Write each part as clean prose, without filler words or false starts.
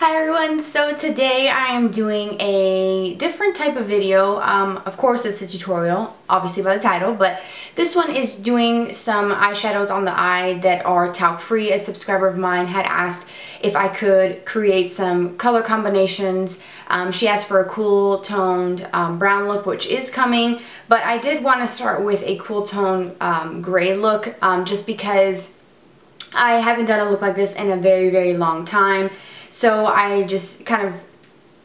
Hi everyone, so today I am doing a different type of video. Of course it's a tutorial, obviously by the title, but this one is doing some eyeshadows on the eye that are talc free. A subscriber of mine had asked if I could create some color combinations. She asked for a cool toned brown look, which is coming, but I did want to start with a cool toned gray look just because I haven't done a look like this in a very long time. So I just kind of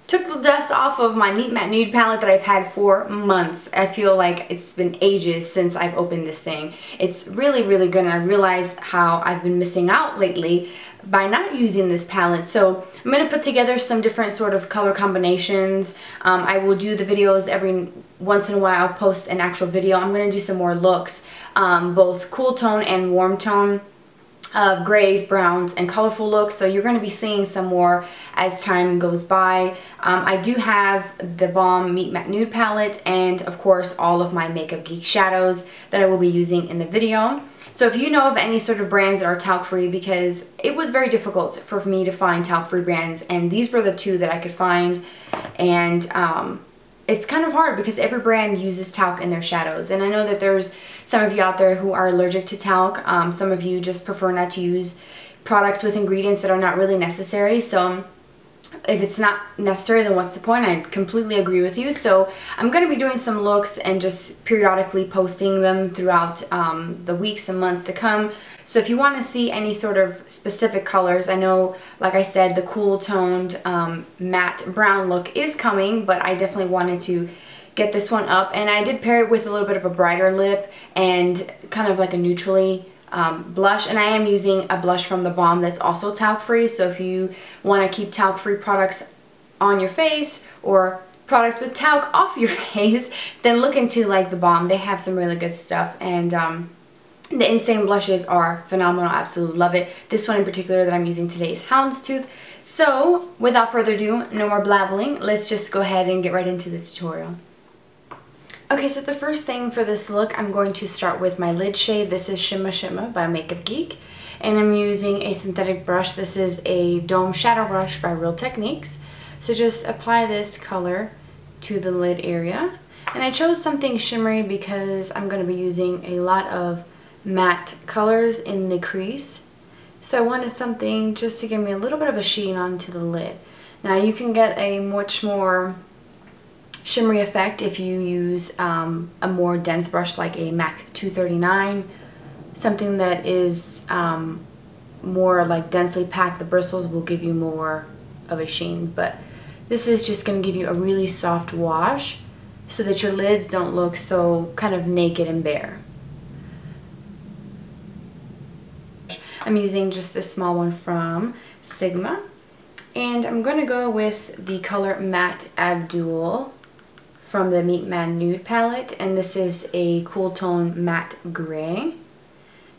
took the dust off of my Meet Matte Nude palette that I've had for months. I feel like it's been ages since I've opened this thing. It's really good, and I realized how I've been missing out lately by not using this palette. So I'm going to put together some different sort of color combinations. I will do the videos every once in a while. I'll post an actual video. I'm going to do some more looks, both cool tone and warm tone, of grays, browns, and colorful looks. So you're going to be seeing some more as time goes by. I do have the theBalm Meet Matte Nude palette and of course all of my MakeupGeek shadows that I will be using in the video. So if you know of any sort of brands that are talc free, because it was very difficult for me to find talc free brands, and these were the two that I could find, and it's kind of hard because every brand uses talc in their shadows, and I know that there's some of you out there who are allergic to talc. Some of you just prefer not to use products with ingredients that are not really necessary. So if it's not necessary, then what's the point? I completely agree with you. So I'm going to be doing some looks and just periodically posting them throughout the weeks and months to come. So if you want to see any sort of specific colors, I know, like I said, the cool toned matte brown look is coming, but I definitely wanted to get this one up. And I did pair it with a little bit of a brighter lip and kind of like a neutrally blush. And I am using a blush from theBalm that's also talc free. So if you want to keep talc free products on your face or products with talc off your face, then look into like theBalm. They have some really good stuff, and the Instain Blushes are phenomenal. I absolutely love it. This one in particular that I'm using today is Houndstooth. So without further ado, no more blabbling. Let's just go ahead and get right into the tutorial. Okay, so the first thing for this look, I'm going to start with my lid shade. This is Shimma Shimma by MakeupGeek, and I'm using a synthetic brush. This is a Dome Shadow Brush by Real Techniques. So just apply this color to the lid area. And I chose something shimmery because I'm going to be using a lot of matte colors in the crease. So I wanted something just to give me a little bit of a sheen onto the lid. Now you can get a much more shimmery effect if you use a more dense brush like a MAC 239, something that is more like densely packed. The bristles will give you more of a sheen, but this is just going to give you a really soft wash so that your lids don't look so kind of naked and bare. I'm using just this small one from Sigma, and I'm going to go with the color Matte Abdul from the Meet Matte Nude palette, and this is a cool tone matte gray,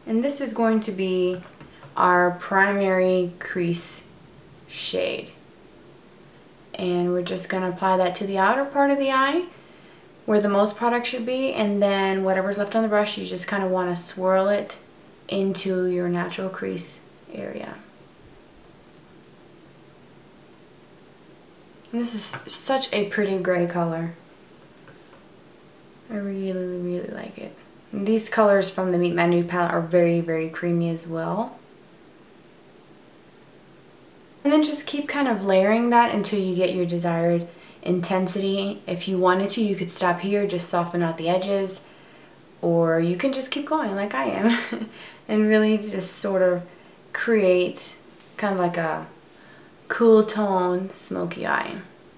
and this is going to be our primary crease shade, and we're just going to apply that to the outer part of the eye where the most product should be, and then whatever's left on the brush, you just kind of want to swirl it into your natural crease area. And this is such a pretty gray color. I really like it. And these colors from the Meet Matte Nude palette are very creamy as well. And then just keep kind of layering that until you get your desired intensity. If you wanted to, you could stop here, just soften out the edges, or you can just keep going like I am and really just sort of create kind of like a cool tone smoky eye.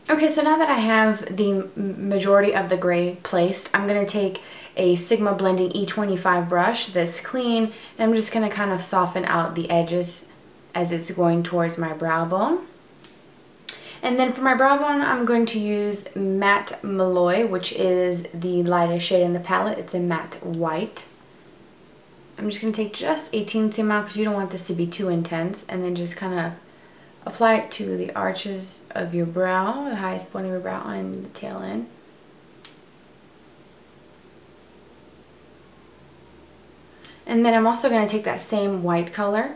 Okay, so now that I have the majority of the gray placed, I'm going to take a Sigma Blending E25 brush that's clean, and I'm just going to kind of soften out the edges as it's going towards my brow bone. And then for my brow bone, I'm going to use Matte Malloy, which is the lightest shade in the palette. It's a matte white. I'm just going to take just a teensy amount because you don't want this to be too intense, and then just kind of apply it to the arches of your brow, the highest point of your brow and the tail end. And then I'm also going to take that same white color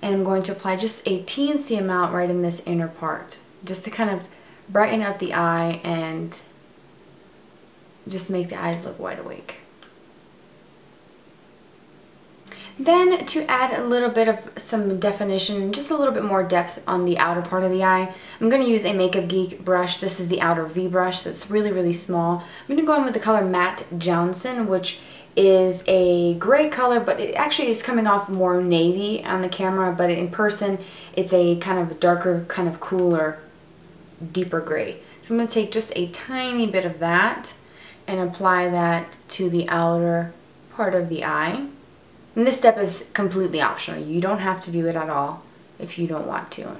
And I'm going to apply just a teensy amount right in this inner part, just to kind of brighten up the eye and just make the eyes look wide awake. Then to add a little bit of some definition, just a little bit more depth on the outer part of the eye, I'm going to use a MakeupGeek brush. This is the outer V brush, so it's really, really small. I'm going to go in with the color Matte Johnson, which is a gray color, but it actually is coming off more navy on the camera, but in person it's a kind of darker, kind of cooler, deeper gray. So I'm going to take just a tiny bit of that and apply that to the outer part of the eye. And this step is completely optional. You don't have to do it at all if you don't want to.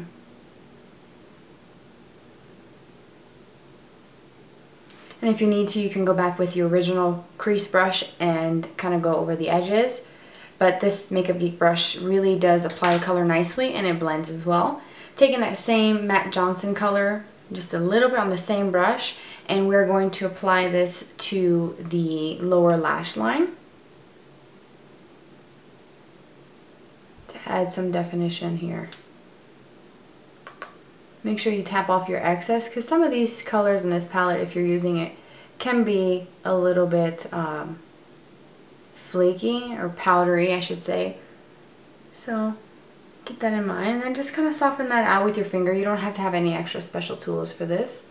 And if you need to, you can go back with your original crease brush and kind of go over the edges. But this MakeupGeek brush really does apply color nicely, and it blends as well. Taking that same Matte Johnson color, just a little bit on the same brush, and we're going to apply this to the lower lash line to add some definition here. Make sure you tap off your excess, because some of these colors in this palette, if you're using it, can be a little bit flaky or powdery, I should say. So keep that in mind, and then just kind of soften that out with your finger. You don't have to have any extra special tools for this.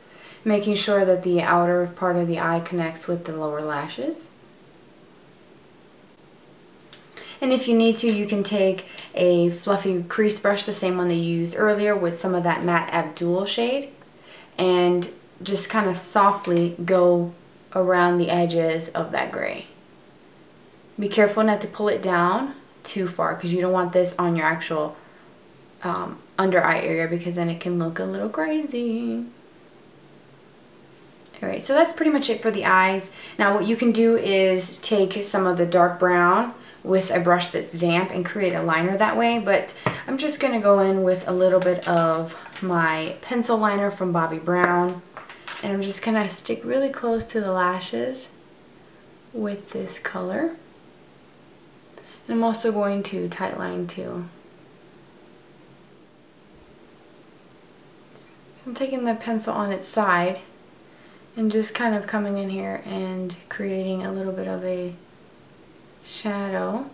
Making sure that the outer part of the eye connects with the lower lashes. And if you need to, you can take a fluffy crease brush, the same one that you used earlier, with some of that Matte Abdul shade, and just kind of softly go around the edges of that gray. Be careful not to pull it down too far, because you don't want this on your actual under eye area, because then it can look a little crazy. Alright, so that's pretty much it for the eyes. Now what you can do is take some of the dark brown with a brush that's damp and create a liner that way, but I'm just going to go in with a little bit of my pencil liner from Bobbi Brown, and I'm just going to stick really close to the lashes with this color. And I'm also going to tight line too. So I'm taking the pencil on its side and just kind of coming in here and creating a little bit of a shadow.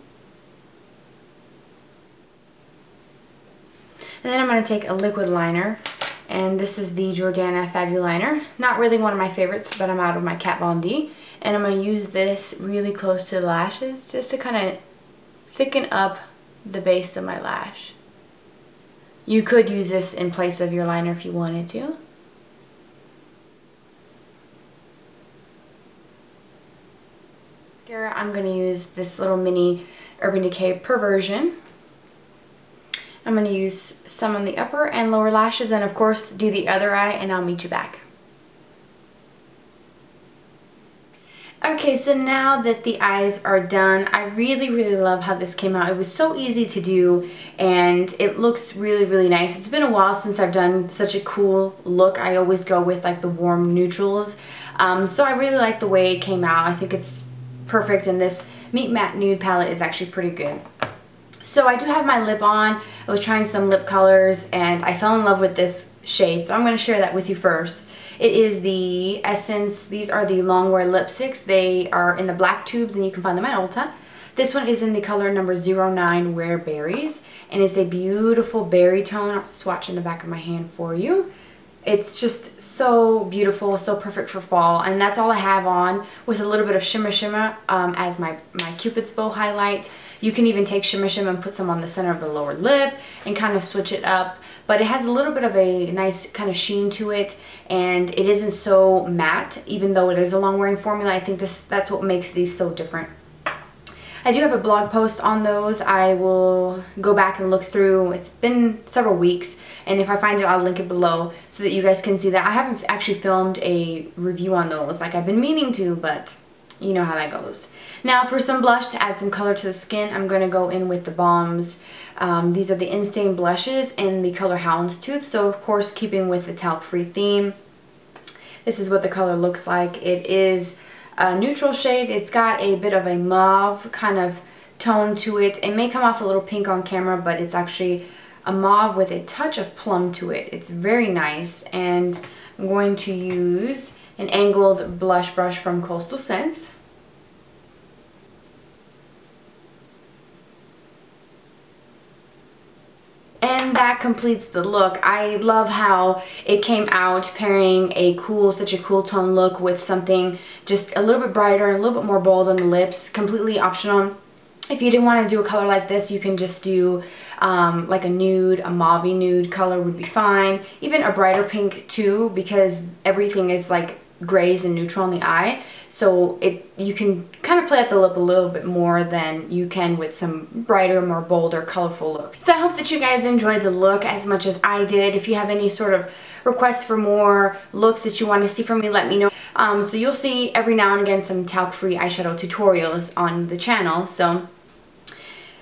And then I'm going to take a liquid liner, and this is the Jordana Fabuliner. Not really one of my favorites, but I'm out of my Kat Von D. And I'm going to use this really close to the lashes just to kind of thicken up the base of my lash. You could use this in place of your liner if you wanted to. Mascara, I'm going to use this little mini Urban Decay Perversion. I'm going to use some on the upper and lower lashes, and of course do the other eye, and I'll meet you back. Okay, so now that the eyes are done, I really, really love how this came out. It was so easy to do, and it looks really, really nice. It's been a while since I've done such a cool look. I always go with like the warm neutrals. So I really like the way it came out. I think it's perfect, and this Meet Matte Nude palette is actually pretty good. So I do have my lip on. I was trying some lip colors, and I fell in love with this shade, so I'm going to share that with you first. It is the Essence. These are the Longwear lipsticks. They are in the black tubes, and you can find them at Ulta. This one is in the color number 09 Rare Berries, and it's a beautiful berry tone. I'll swatch in the back of my hand for you. It's just so beautiful, so perfect for fall, and that's all I have on, with a little bit of Shimma Shimma as my Cupid's bow highlight. You can even take Shimma Shimma and put some on the center of the lower lip and kind of switch it up, but it has a little bit of a nice kind of sheen to it, and it isn't so matte, even though it is a long wearing formula. I think that's what makes these so different. I do have a blog post on those. I will go back and look through. It's been several weeks, and if I find it, I'll link it below so that you guys can see that. I haven't actually filmed a review on those like I've been meaning to, but you know how that goes. Now for some blush to add some color to the skin, I'm going to go in with theBalms. These are the Instain Blushes in the color Houndstooth, so of course keeping with the talc-free theme. This is what the color looks like. It is a neutral shade. It's got a bit of a mauve kind of tone to it. It may come off a little pink on camera, but it's actually a mauve with a touch of plum to it. It's very nice, and I'm going to use an angled blush brush from Coastal Scents. And that completes the look. I love how it came out pairing such a cool tone look with something just a little bit brighter, a little bit more bold on the lips. Completely optional. If you didn't want to do a color like this, you can just do like a nude, a mauve nude color would be fine. Even a brighter pink too, because everything is like grays and neutral in the eye. So you can kind of play up the lip a little bit more than you can with some brighter, more bolder, colorful looks. So I hope that you guys enjoyed the look as much as I did. If you have any sort of requests for more looks that you want to see from me, let me know. So you'll see every now and again some talc-free eyeshadow tutorials on the channel. So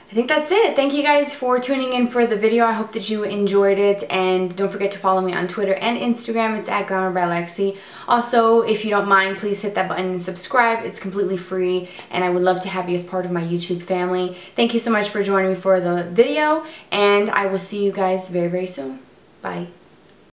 I think that's it. Thank you guys for tuning in for the video. I hope that you enjoyed it, and don't forget to follow me on Twitter and Instagram. It's @GlamourByLexi. Also, if you don't mind, please hit that button and subscribe. It's completely free, and I would love to have you as part of my YouTube family. Thank you so much for joining me for the video, and I will see you guys very, very soon. Bye.